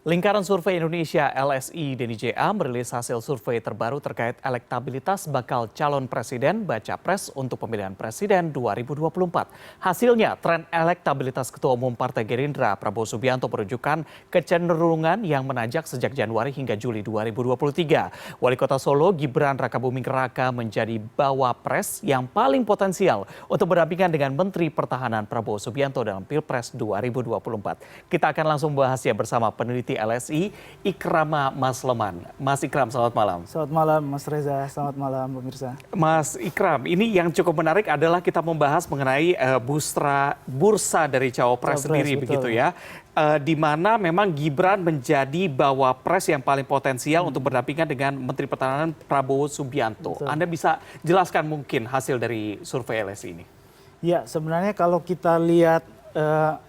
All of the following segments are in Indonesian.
Lingkaran Survei Indonesia LSI Denny JA merilis hasil survei terbaru terkait elektabilitas bakal calon presiden baca pres untuk pemilihan presiden 2024. Hasilnya, tren elektabilitas Ketua Umum Partai Gerindra Prabowo Subianto menunjukkan kecenderungan yang menanjak sejak Januari hingga Juli 2023. Wali Kota Solo Gibran Rakabuming Raka menjadi bawa pres yang paling potensial untuk berdampingan dengan Menteri Pertahanan Prabowo Subianto dalam Pilpres 2024. Kita akan langsung membahasnya bersama peneliti LSI Ikrama Masleman. Mas Ikram, selamat malam. Selamat malam Mas Reza, selamat malam pemirsa. Mas Ikram, ini yang cukup menarik adalah kita membahas mengenai bursa dari cawapres sendiri, betul. Begitu ya. Di mana memang Gibran menjadi bawa pres yang paling potensial untuk berdampingan dengan Menteri Pertahanan Prabowo Subianto. Betul. Anda bisa jelaskan mungkin hasil dari survei LSI ini? Ya, sebenarnya kalau kita lihat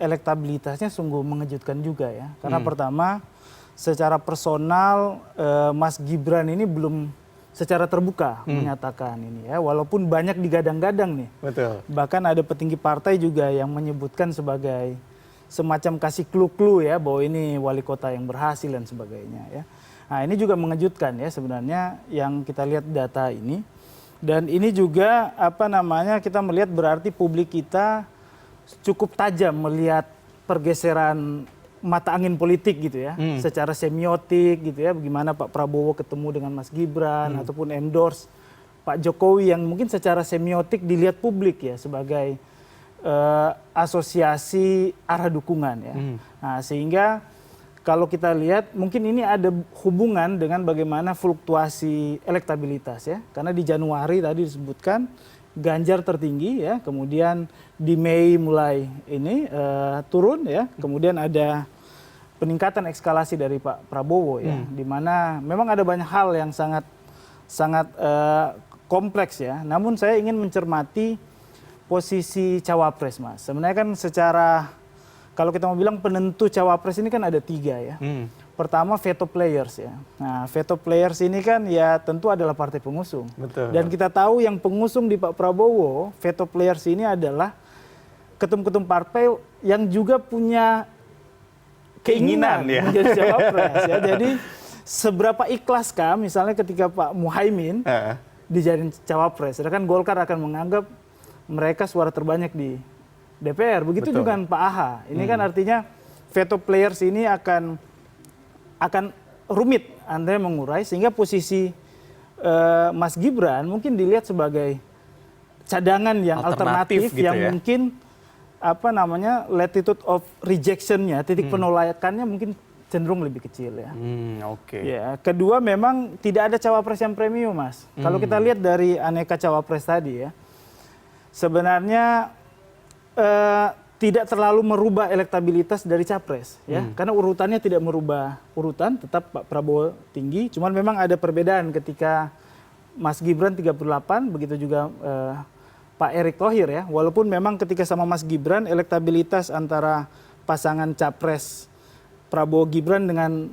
elektabilitasnya sungguh mengejutkan juga ya. Karena pertama, secara personal Mas Gibran ini belum secara terbuka menyatakan ini ya. Walaupun banyak digadang-gadang nih. Betul. Bahkan ada petinggi partai juga yang menyebutkan sebagai semacam kasih clue-clue ya bahwa ini wali kota yang berhasil dan sebagainya ya. Nah, ini juga mengejutkan ya sebenarnya yang kita lihat data ini. Dan ini juga kita melihat berarti publik kita cukup tajam melihat pergeseran mata angin politik gitu ya, secara semiotik gitu ya, bagaimana Pak Prabowo ketemu dengan Mas Gibran ataupun endorse Pak Jokowi yang mungkin secara semiotik dilihat publik ya sebagai asosiasi arah dukungan ya. Nah, sehingga kalau kita lihat mungkin ini ada hubungan dengan bagaimana fluktuasi elektabilitas ya, karena di Januari tadi disebutkan Ganjar tertinggi ya, kemudian di Mei mulai ini turun ya, kemudian ada peningkatan eskalasi dari Pak Prabowo ya, di mana memang ada banyak hal yang sangat kompleks ya. Namun saya ingin mencermati posisi cawapres, Mas. Sebenarnya kan secara kalau kita mau bilang penentu cawapres ini kan ada 3 ya. Pertama veto players ya. Nah, veto players ini kan ya tentu adalah partai pengusung. Betul. Dan kita tahu yang pengusung di Pak Prabowo, veto players ini adalah ketum-ketum partai yang juga punya keinginan ya menjadi cawapres ya. Jadi seberapa ikhlaskah misalnya ketika Pak Muhaimin dijadiin cawapres, sedangkan Golkar akan menganggap mereka suara terbanyak di DPR. Begitu juga Pak AHA. Ini kan artinya veto players ini akan rumit Anda mengurai, sehingga posisi Mas Gibran mungkin dilihat sebagai cadangan yang alternatif gitu yang ya? Mungkin latitude of rejectionnya, titik penolakannya mungkin cenderung lebih kecil ya. Ya, kedua memang tidak ada cawapres yang premium, Mas. Kalau kita lihat dari aneka cawapres tadi ya, sebenarnya tidak terlalu merubah elektabilitas dari capres ya, karena urutannya tidak merubah urutan, tetap Pak Prabowo tinggi, cuman memang ada perbedaan ketika Mas Gibran 38, begitu juga Pak Erick Thohir ya, walaupun memang ketika sama Mas Gibran elektabilitas antara pasangan capres Prabowo Gibran dengan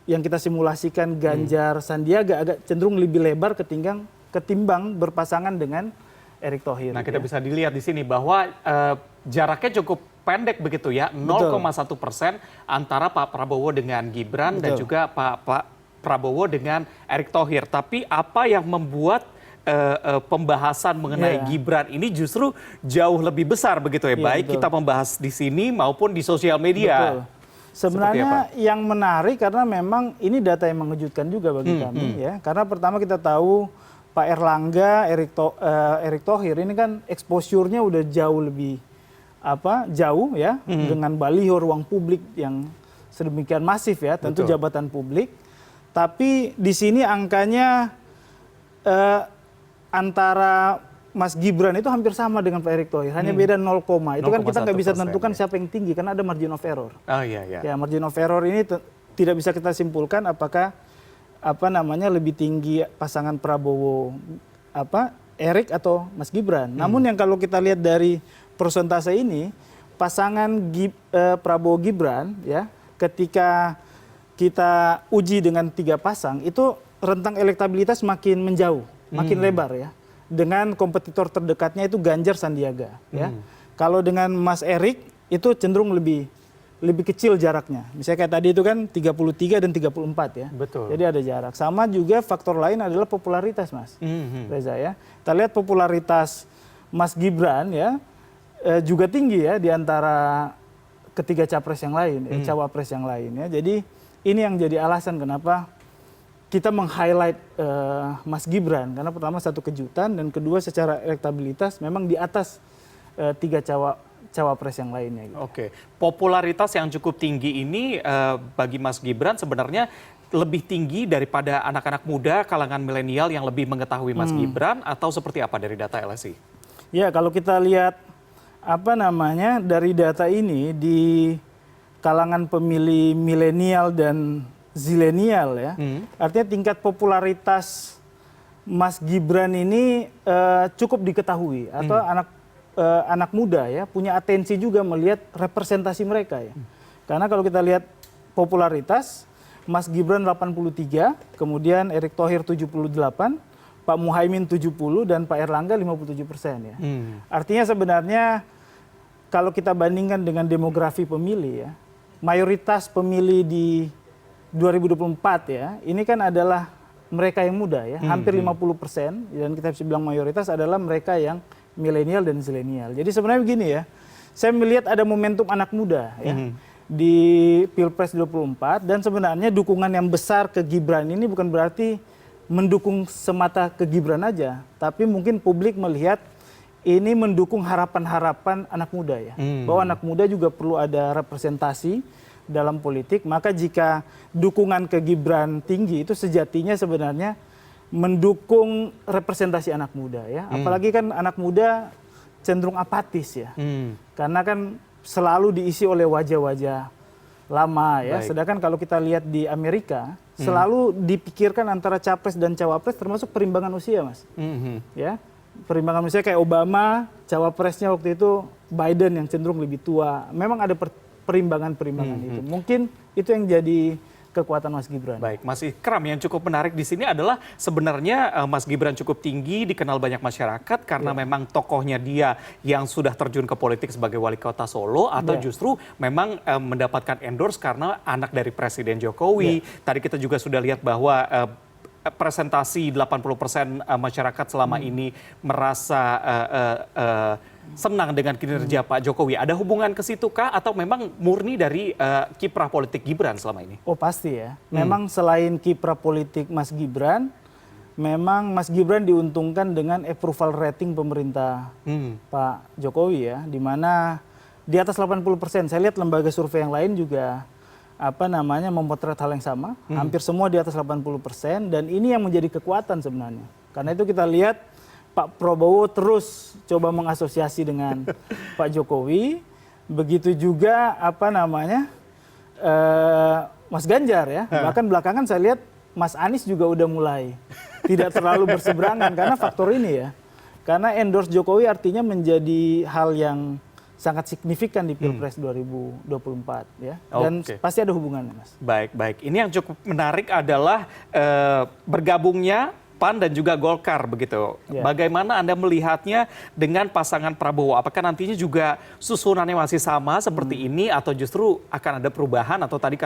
yang kita simulasikan Ganjar Sandiaga agak cenderung lebih lebar ketimbang berpasangan dengan Erick Thohir. Nah, kita bisa dilihat di sini bahwa jaraknya cukup pendek begitu ya, 0,1% antara Pak Prabowo dengan Gibran dan juga Pak Prabowo dengan Erick Thohir. Tapi apa yang membuat pembahasan mengenai Gibran ini justru jauh lebih besar begitu ya, baik kita membahas di sini maupun di sosial media. Sebenarnya yang menarik karena memang ini data yang mengejutkan juga bagi kami ya, karena pertama kita tahu Pak Erlangga, Erick Thohir ini kan exposure-nya udah jauh lebih jauh ya, dengan baliho ruang publik yang sedemikian masif ya, tentu jabatan publik. Tapi di sini angkanya antara Mas Gibran itu hampir sama dengan Pak Erick Thohir, hanya beda 0, itu kan kita nggak bisa tentukan siapa yang tinggi karena ada margin of error. Ya, margin of error ini tidak bisa kita simpulkan apakah lebih tinggi pasangan Prabowo Erick atau Mas Gibran. Namun yang kalau kita lihat dari persentase ini, pasangan Prabowo Gibran ya, ketika kita uji dengan 3 pasang itu rentang elektabilitas makin menjauh, makin lebar ya. Dengan kompetitor terdekatnya itu Ganjar Sandiaga ya. Kalau dengan Mas Erick itu cenderung lebih lebih kecil jaraknya. Misalnya kayak tadi itu kan 33 dan 34 ya. Betul. Jadi ada jarak. Sama juga faktor lain adalah popularitas, Mas. Reza ya. Kita lihat popularitas Mas Gibran ya juga tinggi ya di antara ketiga capres yang lain, cawapres yang lain ya. Jadi ini yang jadi alasan kenapa kita meng-highlight Mas Gibran, karena pertama satu kejutan dan kedua secara elektabilitas memang di atas tiga cawapres yang lainnya. Gitu. Oke, popularitas yang cukup tinggi ini bagi Mas Gibran sebenarnya lebih tinggi daripada anak-anak muda kalangan milenial yang lebih mengetahui Mas Gibran atau seperti apa dari data LSI? Ya, kalau kita lihat dari data ini di kalangan pemilih milenial dan zilenial ya, artinya tingkat popularitas Mas Gibran ini cukup diketahui atau anak muda ya punya atensi juga melihat representasi mereka ya. Karena kalau kita lihat popularitas Mas Gibran 83, kemudian Erick Thohir 78, Pak Muhaimin 70 dan Pak Erlangga 57% ya. Artinya sebenarnya kalau kita bandingkan dengan demografi pemilih ya, mayoritas pemilih di 2024 ya, ini kan adalah mereka yang muda ya, hampir 50% dan kita bisa bilang mayoritas adalah mereka yang milenial dan zilenial. Jadi sebenarnya begini ya, saya melihat ada momentum anak muda ya di Pilpres 24 dan sebenarnya dukungan yang besar ke Gibran ini bukan berarti mendukung semata ke Gibran aja, tapi mungkin publik melihat ini mendukung harapan-harapan anak muda ya, bahwa anak muda juga perlu ada representasi dalam politik. Maka jika dukungan ke Gibran tinggi itu sejatinya sebenarnya mendukung representasi anak muda ya, apalagi kan anak muda cenderung apatis ya, karena kan selalu diisi oleh wajah-wajah lama ya. Baik. Sedangkan kalau kita lihat di Amerika selalu dipikirkan antara capres dan cawapres termasuk perimbangan usia, Mas. Ya, perimbangan usia kayak Obama, cawapresnya waktu itu Biden yang cenderung lebih tua. Memang ada perimbangan-perimbangan itu. Mungkin itu yang jadi kekuatan Mas Gibran. Baik, Mas Ikram, yang cukup menarik di sini adalah sebenarnya Mas Gibran cukup tinggi, dikenal banyak masyarakat karena memang tokohnya dia yang sudah terjun ke politik sebagai wali kota Solo atau justru memang mendapatkan endorse karena anak dari Presiden Jokowi. Tadi kita juga sudah lihat bahwa presentasi 80% masyarakat selama ini merasa senang dengan kinerja Pak Jokowi. Ada hubungan ke situ kah atau memang murni dari kiprah politik Gibran selama ini? Oh pasti ya. Memang selain kiprah politik Mas Gibran, memang Mas Gibran diuntungkan dengan approval rating pemerintah Pak Jokowi ya, di mana di atas 80%. Saya lihat lembaga survei yang lain juga memotret hal yang sama, hampir semua di atas 80% dan ini yang menjadi kekuatan sebenarnya. Karena itu kita lihat Pak Prabowo terus coba mengasosiasi dengan Pak Jokowi, begitu juga Mas Ganjar ya. Bahkan belakangan saya lihat Mas Anies juga udah mulai tidak terlalu berseberangan karena faktor ini ya. Karena endorse Jokowi artinya menjadi hal yang sangat signifikan di Pilpres 2024 ya. Dan pasti ada hubungannya, Mas. Baik. Ini yang cukup menarik adalah bergabungnya PAN dan juga Golkar begitu. Bagaimana Anda melihatnya dengan pasangan Prabowo? Apakah nantinya juga susunannya masih sama seperti ini atau justru akan ada perubahan atau tadi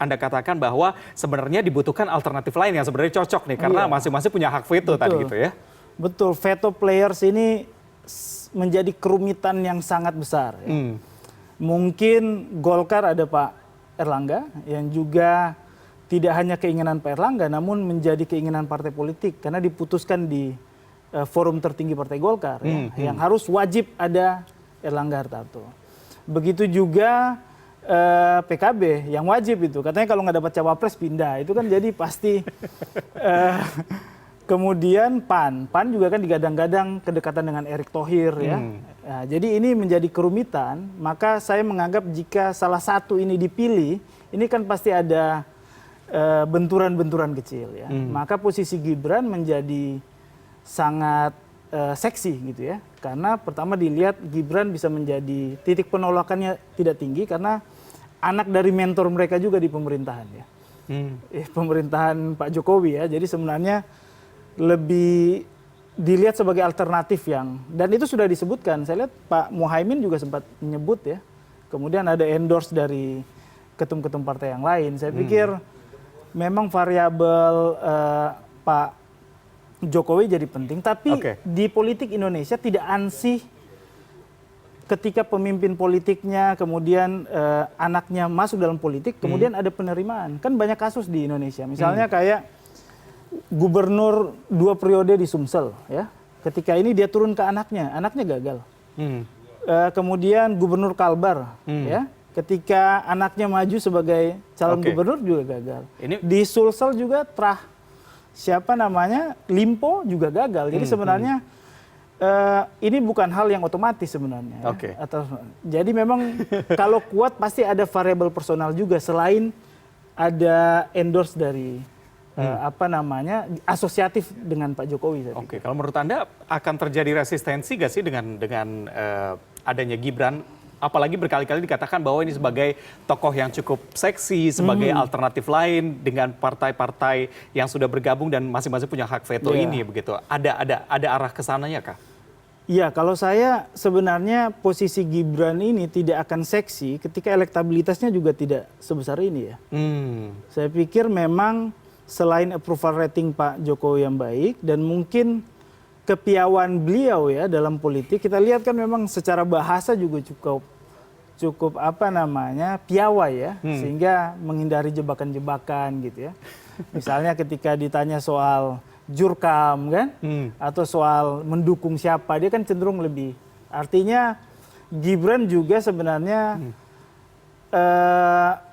Anda katakan bahwa sebenarnya dibutuhkan alternatif lain yang sebenarnya cocok nih karena masing-masing punya hak veto tadi gitu ya. Betul, veto players ini menjadi kerumitan yang sangat besar. Ya. Mungkin Golkar ada Pak Erlangga yang juga tidak hanya keinginan Pak Erlangga, namun menjadi keinginan partai politik karena diputuskan di forum tertinggi Partai Golkar yang harus wajib ada Erlangga Hartarto. Begitu juga PKB yang wajib itu, katanya kalau nggak dapat cawapres pindah, itu kan jadi pasti. Kemudian PAN juga kan digadang-gadang kedekatan dengan Erick Thohir ya. Nah, jadi ini menjadi kerumitan, maka saya menganggap jika salah satu ini dipilih, ini kan pasti ada benturan-benturan kecil ya. Maka posisi Gibran menjadi sangat seksi gitu ya. Karena pertama dilihat Gibran bisa menjadi titik penolakannya tidak tinggi karena anak dari mentor mereka juga di pemerintahan ya. Pemerintahan Pak Jokowi ya. Jadi sebenarnya lebih dilihat sebagai alternatif dan itu sudah disebutkan. Saya lihat Pak Muhaimin juga sempat menyebut ya kemudian ada endorse dari ketum-ketum partai yang lain. Saya pikir memang variabel Pak Jokowi jadi penting, tapi di politik Indonesia tidak ansih ketika pemimpin politiknya kemudian anaknya masuk dalam politik, kemudian ada penerimaan. Kan banyak kasus di Indonesia, misalnya kayak gubernur 2 periode di Sumsel, ya. Ketika ini dia turun ke anaknya gagal. Kemudian gubernur Kalbar, ya, ketika anaknya maju sebagai calon gubernur juga gagal. Di Sulsel juga Limpo juga gagal. Jadi sebenarnya ini bukan hal yang otomatis sebenarnya. Jadi memang kalau kuat pasti ada variabel personal juga selain ada endorse dari asosiatif dengan Pak Jokowi. Kalau menurut Anda akan terjadi resistensi gak sih dengan adanya Gibran? Apalagi berkali-kali dikatakan bahwa ini sebagai tokoh yang cukup seksi, sebagai alternatif lain dengan partai-partai yang sudah bergabung dan masing-masing punya hak veto ini begitu. Ada arah ke sananya kah? Iya, kalau saya sebenarnya posisi Gibran ini tidak akan seksi ketika elektabilitasnya juga tidak sebesar ini ya. Saya pikir memang selain approval rating Pak Jokowi yang baik dan mungkin kepiawaian beliau ya dalam politik, kita lihat kan memang secara bahasa juga cukup piawai ya, sehingga menghindari jebakan-jebakan gitu ya. Misalnya ketika ditanya soal jurkam kan, atau soal mendukung siapa, dia kan cenderung lebih. Artinya Gibran juga sebenarnya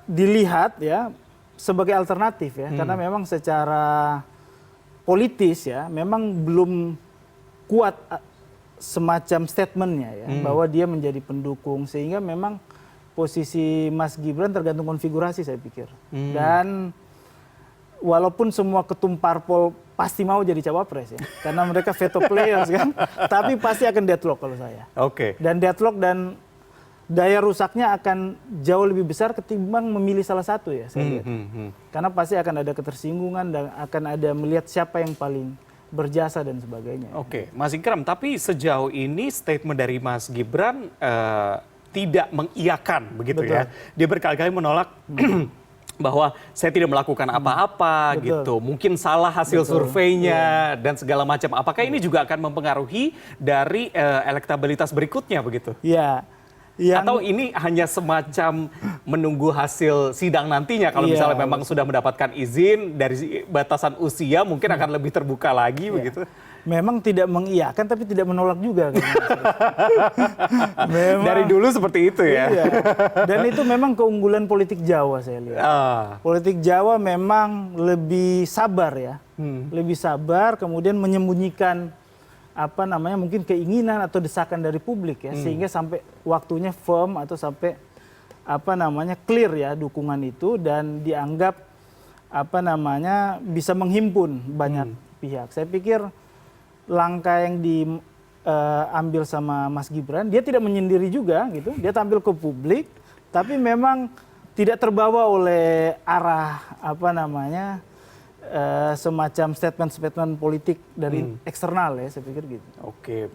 dilihat ya sebagai alternatif ya, karena memang secara politis ya, memang belum kuat semacam statementnya ya, bahwa dia menjadi pendukung, sehingga memang posisi Mas Gibran tergantung konfigurasi saya pikir. Dan walaupun semua ketum parpol pasti mau jadi cawapres ya, karena mereka veto players kan, tapi pasti akan deadlock kalau saya. Dan deadlock dan daya rusaknya akan jauh lebih besar ketimbang memilih salah satu ya saya lihat. Karena pasti akan ada ketersinggungan dan akan ada melihat siapa yang paling berjasa dan sebagainya. Mas Ikram, tapi sejauh ini statement dari Mas Gibran tidak mengiyakan begitu ya. Dia berkali-kali menolak bahwa saya tidak melakukan apa-apa gitu. Mungkin salah hasil surveinya dan segala macam. Apakah ini juga akan mempengaruhi dari elektabilitas berikutnya begitu? Iya. Atau ini hanya semacam menunggu hasil sidang nantinya, kalau misalnya memang sudah mendapatkan izin dari batasan usia mungkin akan lebih terbuka lagi begitu. Memang tidak mengiyakan tapi tidak menolak juga. Memang, dari dulu seperti itu ya. Dan itu memang keunggulan politik Jawa saya lihat. Politik Jawa memang lebih sabar ya. Lebih sabar, kemudian menyembunyikan mungkin keinginan atau desakan dari publik ya, sehingga sampai waktunya firm atau sampai clear ya dukungan itu dan dianggap bisa menghimpun banyak pihak. Saya pikir langkah yang diambil sama Mas Gibran, dia tidak menyendiri juga gitu, dia tampil ke publik tapi memang tidak terbawa oleh arah semacam statement-statement politik dari eksternal ya, saya pikir gitu.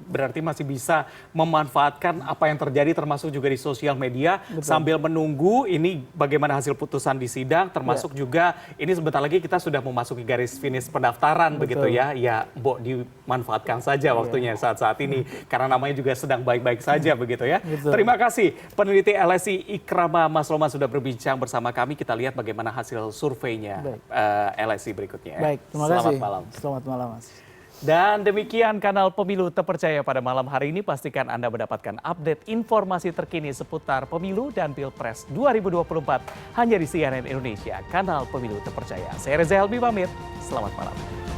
Berarti masih bisa memanfaatkan apa yang terjadi termasuk juga di sosial media sambil menunggu ini bagaimana hasil putusan di sidang, termasuk juga ini sebentar lagi kita sudah memasuki garis finish pendaftaran begitu ya. Ya, Mbok dimanfaatkan saja waktunya saat-saat ini karena namanya juga sedang baik-baik saja begitu ya. Terima kasih peneliti LSI Ikrama Masloman sudah berbincang bersama kami. Kita lihat bagaimana hasil surveinya LSI berikutnya. Baik, terima kasih. Selamat malam. Selamat malam, Mas. Dan demikian kanal Pemilu Terpercaya pada malam hari ini. Pastikan Anda mendapatkan update informasi terkini seputar Pemilu dan Pilpres 2024 hanya di CNN Indonesia, kanal Pemilu Terpercaya. Saya Reza Helmi pamit, selamat malam.